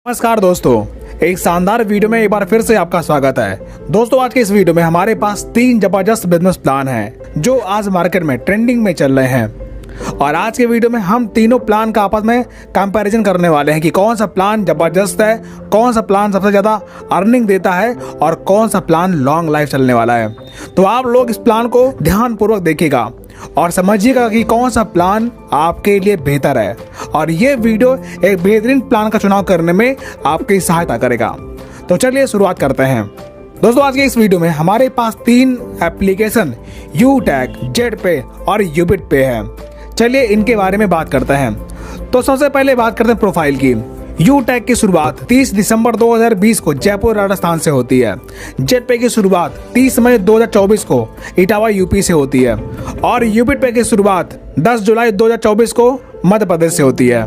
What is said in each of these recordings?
नमस्कार दोस्तों, एक शानदार वीडियो में एक बार फिर से आपका स्वागत है। दोस्तों, आज के इस वीडियो में हमारे पास 3 जबरदस्त बिजनेस प्लान हैं जो आज मार्केट में ट्रेंडिंग में चल रहे हैं। और आज के वीडियो में हम तीनों प्लान का आपस में कंपैरिजन करने वाले हैं कि कौन सा प्लान जबरदस्त है, कौन सा प्लान सबसे ज़्यादा अर्निंग देता है और कौन सा प्लान लॉन्ग लाइफ चलने वाला है। तो आप लोग इस प्लान को ध्यानपूर्वक देखिएगा और समझिएगा कि कौन सा प्लान आपके लिए बेहतर है, और ये वीडियो एक बेहतरीन प्लान का चुनाव करने में आपकी सहायता करेगा। तो चलिए शुरुआत करते हैं। दोस्तों, आज के इस वीडियो में हमारे पास 3 एप्लीकेशन यूटैग, जेडपे और यूबिट पे है। चलिए इनके बारे में बात करते हैं। तो सबसे पहले बात करते हैं प्रोफाइल की। यूटैग की शुरुआत 30 दिसंबर 2020 को जयपुर राजस्थान से होती है। जेडपे की शुरुआत 30 मई 2024 को इटावा यूपी से होती है और यूबिट पे की शुरुआत 10 जुलाई 2024 को मध्य प्रदेश से होती है।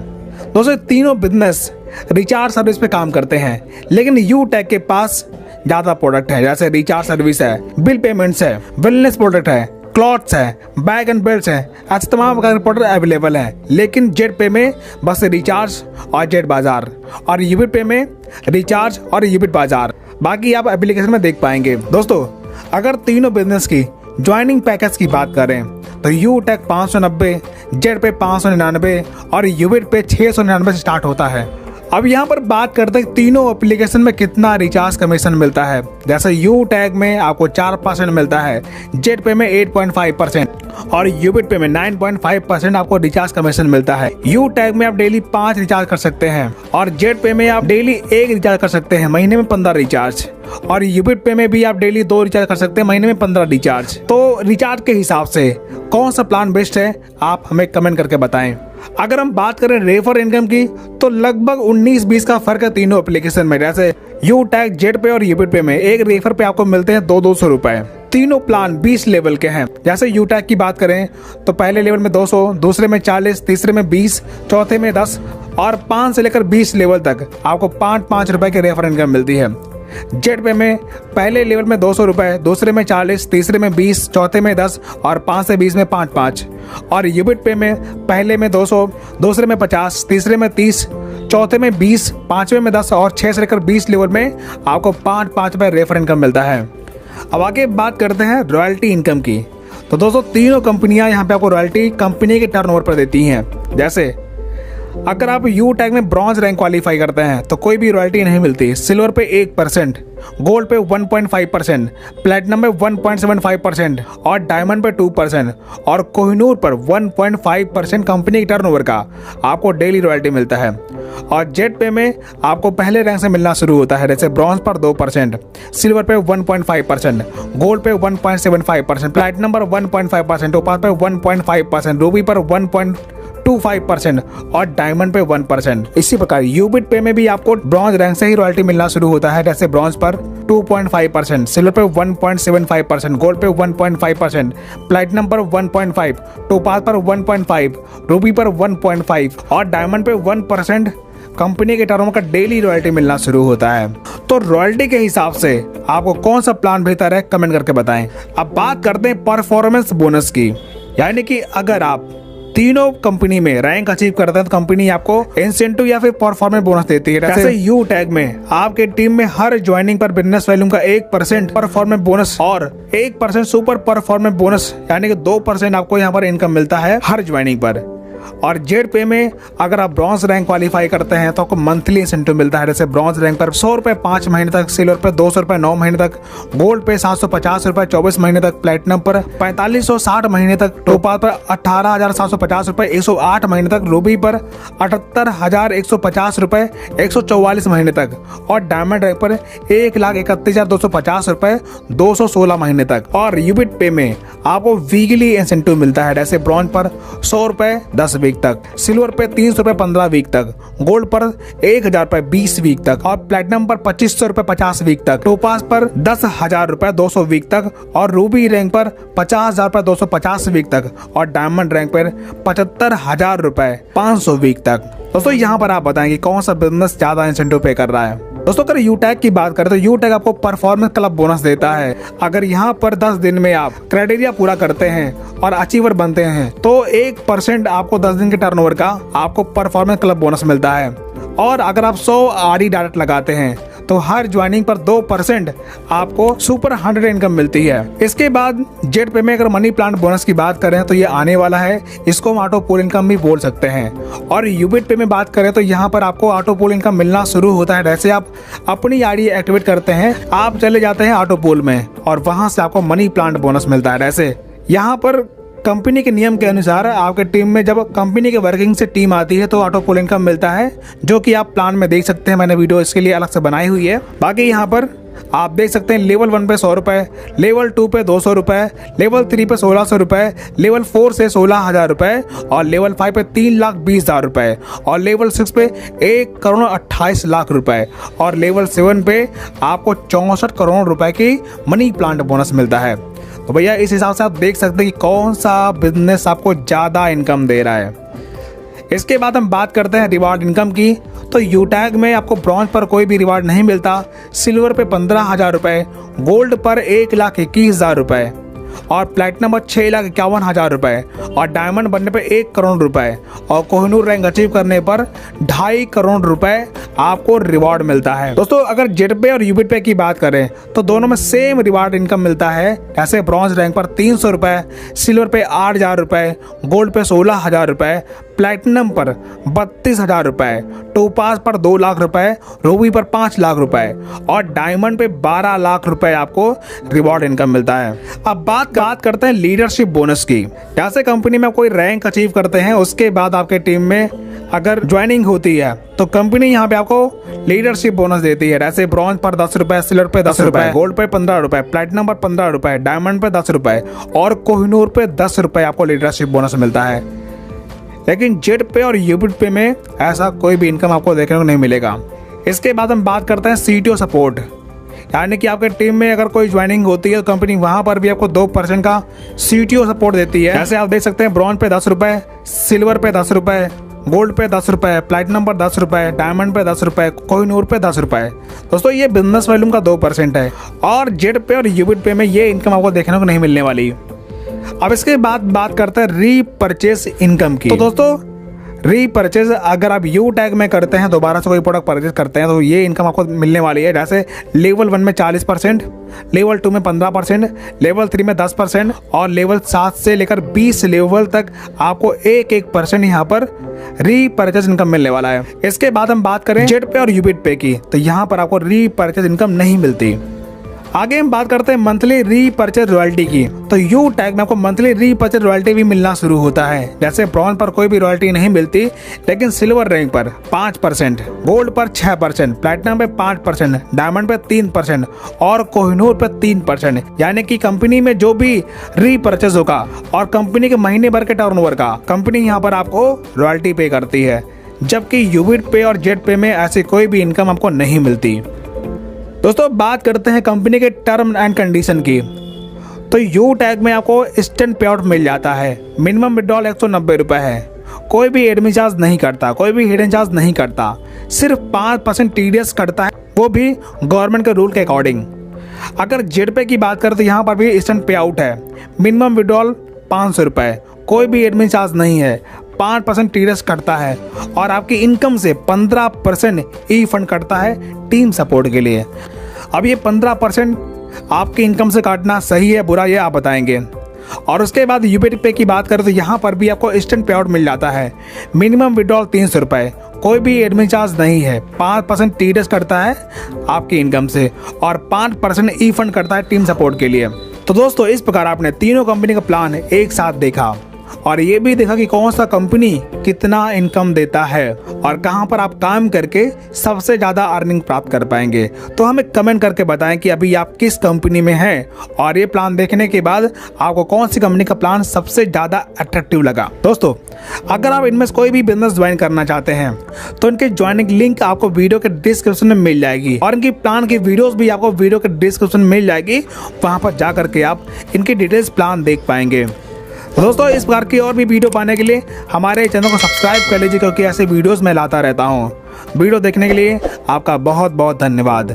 दोस्तों, तीनों बिजनेस रिचार्ज सर्विस पे काम करते हैं, लेकिन यूटैग के पास ज़्यादा प्रोडक्ट है, जैसे रिचार्ज सर्विस है, बिल पेमेंट्स है, वेलनेस प्रोडक्ट है, क्लॉथ्स है, बैग एंड बेल्ट है, ऐसे तमाम प्रोडक्ट अवेलेबल है। लेकिन जेड पे में बस रिचार्ज और जेड बाजार, और यूबिट पे में रिचार्ज और यूबिट बाजार। बाकी आप एप्लीकेशन में देख पाएंगे। दोस्तों, अगर तीनों बिजनेस की ज्वाइनिंग पैकेज की बात करें तो यूटैग 590, जेड पे 599 और यूबिट पे 699 से स्टार्ट होता है। अब यहाँ पर बात करते हैं तीनों एप्लीकेशन में कितना रिचार्ज कमीशन मिलता है। जैसे यूटैग में आपको 4% मिलता है, जेड पे में 8.5% और यूबिट पे में 9.5% आपको रिचार्ज कमीशन मिलता है। यूटैग में आप डेली 5 रिचार्ज कर सकते हैं और जेड पे में आप डेली 1 रिचार्ज कर सकते हैं, महीने में 15 रिचार्ज। और यूबिट पे में भी आप डेली 2 रिचार्ज कर सकते हैं, महीने में 15 रिचार्ज। तो रिचार्ज के हिसाब से कौन सा प्लान बेस्ट है, आप हमें कमेंट करके बताएं। अगर हम बात करें रेफर इनकम की तो लगभग 19-20 का फर्क है तीनों एप्लीकेशन में। जैसे यूटैग, जेड पे और यूबिट पे में एक रेफर पे आपको मिलते हैं 200 रुपए। तीनों प्लान 20 लेवल के हैं। जैसे यूटैग की बात करें तो पहले लेवल में 200, दूसरे में 40, तीसरे में 20, चौथे में 10 और 5 से लेकर 20 लेवल तक आपको 5-5 रुपए की रेफर इनकम मिलती है। जेड पे में पहले लेवल में 200 रुपए, दूसरे में 40, तीसरे में 20, चौथे में 10 और 5 से 20 में 5-5। और यूबिट पे में पहले में 200, दूसरे में 50, तीसरे में 30, चौथे में 20, पांचवे में 10 और 6 से लेकर 20 लेवल में आपको 5-5 रुपए रेफर इनकम मिलता है। अब आगे बात करते हैं रॉयल्टी इनकम की। तो दोस्तों, तीनों कंपनियां यहाँ पे आपको रॉयल्टी कंपनी के टर्नओवर पर देती हैं। जैसे अगर आप यूटैग में ब्रॉन्ज रैंक क्वालिफाई करते हैं तो कोई भी रॉयल्टी नहीं मिलती। सिल्वर पे 1%, गोल्ड पे 1.5%, प्लेटिनम पे 1.75% और डायमंड पे 2% और कोहिनूर पर 1.5% कंपनी के टर्नओवर का आपको डेली रॉयल्टी मिलता है। और जेड पे में आपको पहले रैंक से मिलना शुरू होता है। जैसे ब्रॉन्ज पर 2%, सिल्वर पे 1.5%, गोल्ड पे 1.75%, प्लेटिनम पर 1.5%, टोपाज पे 1.5%, रूबी पर 1.25% और डायमंड पे 1%। इसी प्रकार यूबिट पे में भी आपको ब्रॉन्ज रैंक से ही रॉयल्टी मिलना शुरू होता है। जैसे ब्रॉन्ज पर 2.5%, सिल्वर पे 1.75%, गोल्ड पे 1.5%, प्लैटिनम पर 1.5%, टोपाज पर 1.5%, रूबी पर 1.5% और डायमंड पे 1% कंपनी के टर्म का डेली रॉयल्टी मिलना शुरू होता है। तो रॉयल्टी के हिसाब से आपको कौन सा प्लान बेहतर है, कमेंट करके बताएं। अब बात करते हैं परफॉर्मेंस बोनस की, यानी कि अगर आप तीनों कंपनी में रैंक अचीव करते हैं तो कंपनी आपको इंसेंटिव या फिर परफॉर्मेंस बोनस देती है। जैसे यूटैग में आपके टीम में हर ज्वाइनिंग पर बिजनेस वैल्यू का 1% परफॉर्मेंस बोनस और 1% सुपर परफॉर्मेंस बोनस, यानी कि 2% आपको यहाँ पर इनकम मिलता है हर ज्वाइनिंग पर। और जेड पे में अगर आप ब्रॉन्ज रैंक क्वालिफाई करते हैं तो आपको मंथली इंसेंटिव मिलता है। जैसे ब्रॉन्ज रैंक पर 100 रुपए 5 महीने तक, सिल्वर पे 200 रुपए 9 महीने तक, गोल्ड पे 750 रुपए 24 महीने तक, प्लेटिनम पर 4560 महीने तक, टोपाज पर 18,750 रुपए 108 महीने तक, रूबी पर 78,150 रुपए 144 महीने तक और डायमंड रैंक पर 1,31,250 रुपए 216 महीने तक। और यूबिट पे में आपको वीकली इंसेंटिव मिलता है। जैसे ब्रॉन्ज पर 100 रुपए 10 वीक तक, सिल्वर पे 300 रुपए 15 वीक तक, गोल्ड पर 1000 रुपए 20 वीक तक और प्लैटिनम पर 2500 रुपए 50 वीक तक, टोपाज पर 10,000 रुपए 200 वीक तक और रूबी रैंक पर 50,000 रुपए 250 वीक तक और डायमंड रैंक पर 75,000 रुपए 500 वीक तक। दोस्तों, यहाँ पर आप बताएंगे कौन सा बिजनेस ज्यादा इंसेंटिव पे कर रहा है। दोस्तों, अगर यूटैग की बात करें तो यूटैग आपको परफॉर्मेंस क्लब बोनस देता है। अगर यहाँ पर 10 दिन में आप क्राइटेरिया पूरा करते हैं और अचीवर बनते हैं तो 1% आपको 10 दिन के टर्नओवर का आपको परफॉर्मेंस क्लब बोनस मिलता है। और अगर आप 100 RE डायरेक्ट लगाते हैं तो हर ज्वाइनिंग पर 2% आपको सुपर 100 इनकम मिलती है। इसके बाद जेट पे में अगर मनी प्लांट बोनस की बात करें तो ये आने वाला है, इसको हम ऑटो पूल इनकम भी बोल सकते हैं। और यूबिट पे में बात करें तो यहाँ पर आपको ऑटो पूल इनकम मिलना शुरू होता है। जैसे आप अपनी RE एक्टिवेट करते हैं, आप चले जाते हैं ऑटो पूल में और वहां से आपको मनी प्लांट बोनस मिलता है। जैसे यहाँ पर कंपनी के नियम के अनुसार आपके टीम में जब कंपनी के वर्किंग से टीम आती है तो ऑटो पूल इनकम मिलता है, जो कि आप प्लान में देख सकते हैं। मैंने वीडियो इसके लिए अलग से बनाई हुई है। बाकी यहाँ पर आप देख सकते हैं लेवल 1 पे 100 रुपए, लेवल 2 पे 200 रुपए, लेवल 3 पे 1600 रुपए, लेवल 4 से 16,000 रुपए और लेवल 5 पे 3,20,000 रुपए और लेवल 6 पे 1,28,00,000 रुपए और लेवल 7 पे आपको 64 करोड़ रुपए की मनी प्लांट बोनस मिलता है। तो भैया इस हिसाब से आप देख सकते हैं कि कौन सा बिजनेस आपको ज़्यादा इनकम दे रहा है। इसके बाद हम बात करते हैं रिवार्ड इनकम की। तो यूटैग में आपको ब्रॉन्ज पर कोई भी रिवार्ड नहीं मिलता, सिल्वर पे 15,000 रुपए, गोल्ड पर 1,21,000 रुपए और प्लैटिनम पर 6,51,000 रुपए और डायमंड बनने पर 1 करोड़ रुपए और कोहिनूर रैंक अचीव करने पर 2.5 करोड़ रुपए आपको रिवॉर्ड मिलता है। दोस्तों अगर जेट पे और यूबिट पे की बात करें तो दोनों में सेम रिवार्ड इनकम मिलता है। ऐसे ब्रॉन्ज रैंक पर 300 रुपए, सिल्वर पे 8,000 रुपए, गोल्ड पे 16,000 रुपए, प्लैटिनम पर 32,000 रुपए, टोपाज पर 2 लाख रुपए, रूबी पर 5 लाख रुपए और डायमंड पे 12 लाख रुपए आपको रिवॉर्ड इनकम मिलता है। अब बात करते हैं लीडरशिप बोनस की। जैसे कंपनी में कोई रैंक अचीव करते हैं, उसके बाद आपके टीम में अगर ज्वाइनिंग होती है तो कंपनी यहाँ पे आपको लीडरशिप बोनस देती है। जैसे ब्रॉन्ज पर 10 रुपए, सिल्वर पे 10 रुपए, गोल्ड पे 15 रुपए, प्लैटिनम पर 15 रुपए, डायमंड पे 10 रुपए और कोहिनूर पे 10 रुपए आपको लीडरशिप बोनस मिलता है। लेकिन जेट पे और यूबिट पे में ऐसा कोई भी इनकम आपको देखने को नहीं मिलेगा। इसके बाद हम बात करते हैं CTO सपोर्ट, यानी कि आपके टीम में अगर कोई ज्वाइनिंग होती है तो कंपनी वहां पर भी आपको 2% का CTO सपोर्ट देती है। जैसे आप देख सकते हैं ब्रॉन्ज पे 10 रुपए, सिल्वर पे 10 रुपए, गोल्ड पे 10 रुपए, प्लैटिनम पर 10 रुपए, डायमंड पे 10 रुपए, कोहिनूर पे 10 रुपए। दोस्तों ये बिजनेस वॉल्यूम का 2% है और जेट पे और यूबिट पे में ये इनकम आपको देखने को नहीं मिलने वाली। अब इसके बाद बात करते हैं रीपरचेस इनकम की। तो दोस्तों रीपरचेज अगर आप यूटैग में करते हैं, दोबारा से कोई प्रोडक्ट परचेज करते हैं तो ये इनकम आपको मिलने वाली है। जैसे लेवल 1 में 40%, लेवल 2 में 15%, लेवल 3 में 10% और लेवल 7 से लेकर 20 लेवल तक आपको 1% यहाँ पर रीपरचेज इनकम मिलने वाला है। इसके बाद हम बात करें जेट पे और यूबिट पे की, तो यहाँ पर आपको रीपरचेज इनकम नहीं मिलती। आगे हम बात करते हैं मंथली रीपरचेज रॉयल्टी की। तो यूटैग में आपको मंथली रीपरचेज रॉयल्टी भी मिलना शुरू होता है। जैसे ब्रॉन्ज पर कोई भी रॉयल्टी नहीं मिलती, लेकिन सिल्वर रैंक पर 5%, गोल्ड पर 6%, प्लैटिनम पे 5%, डायमंड पे 3% और कोहिनूर पे 3%। यानी कि कंपनी में जो भी रीपरचेज होगा और कंपनी के महीने भर के टर्नओवर का कंपनी यहाँ पर आपको रॉयल्टी पे करती है, जबकि यूबिट पे और जेट पे में ऐसी कोई भी इनकम आपको नहीं मिलती। दोस्तों बात करते हैं कंपनी के टर्म एंड कंडीशन की। तो यूटैग में आपको इंस्टेंट पे आउट मिल जाता है। मिनिमम विड्रॉल 190 रुपए है, कोई भी एडमिन चार्ज नहीं करता, कोई भी हिडन चार्ज नहीं करता, सिर्फ 5% TDS करता है, वो भी गवर्नमेंट के रूल के अकॉर्डिंग। अगर जेट पे की बात करें तो यहाँ पर भी इंस्टेंट पे आउट है। मिनिमम विड्रॉल 500 रुपए, कोई भी एडमिन चार्ज नहीं है, 5% TDS कटता है और आपकी इनकम से 15% ई फंड कटता है टीम सपोर्ट के लिए। अब ये 15% आपकी इनकम से काटना सही है बुरा ये आप बताएंगे। और उसके बाद यूबिट पे की बात करें तो यहाँ पर भी आपको इंस्टेंट पे आउट मिल जाता है। मिनिमम विड्रॉल 300 रुपए, कोई भी एडमिन चार्ज नहीं है, 5% TDS कटता है आपकी इनकम से और 5% ई फंड करता है टीम सपोर्ट के लिए। तो दोस्तों इस प्रकार आपने तीनों कंपनी का प्लान एक साथ देखा और ये भी देखा कि कौन सा कंपनी कितना इनकम देता है और कहां पर आप काम करके सबसे ज़्यादा अर्निंग प्राप्त कर पाएंगे। तो हमें कमेंट करके बताएं कि अभी आप किस कंपनी में हैं और ये प्लान देखने के बाद आपको कौन सी कंपनी का प्लान सबसे ज़्यादा अट्रैक्टिव लगा। दोस्तों अगर आप इनमें से कोई भी बिजनेस ज्वाइन करना चाहते हैं तो इनके ज्वाइनिंग लिंक आपको वीडियो के डिस्क्रिप्शन में मिल जाएगी और इनकी प्लान की वीडियोस भी आपको वीडियो के डिस्क्रिप्शन में मिल जाएगी। वहाँ पर जा करके आप इनकी डिटेल्स प्लान देख पाएंगे। दोस्तों इस प्रकार की और भी वीडियो पाने के लिए हमारे चैनल को सब्सक्राइब कर लीजिए, क्योंकि ऐसे वीडियोस मैं लाता रहता हूँ। वीडियो देखने के लिए आपका बहुत बहुत धन्यवाद।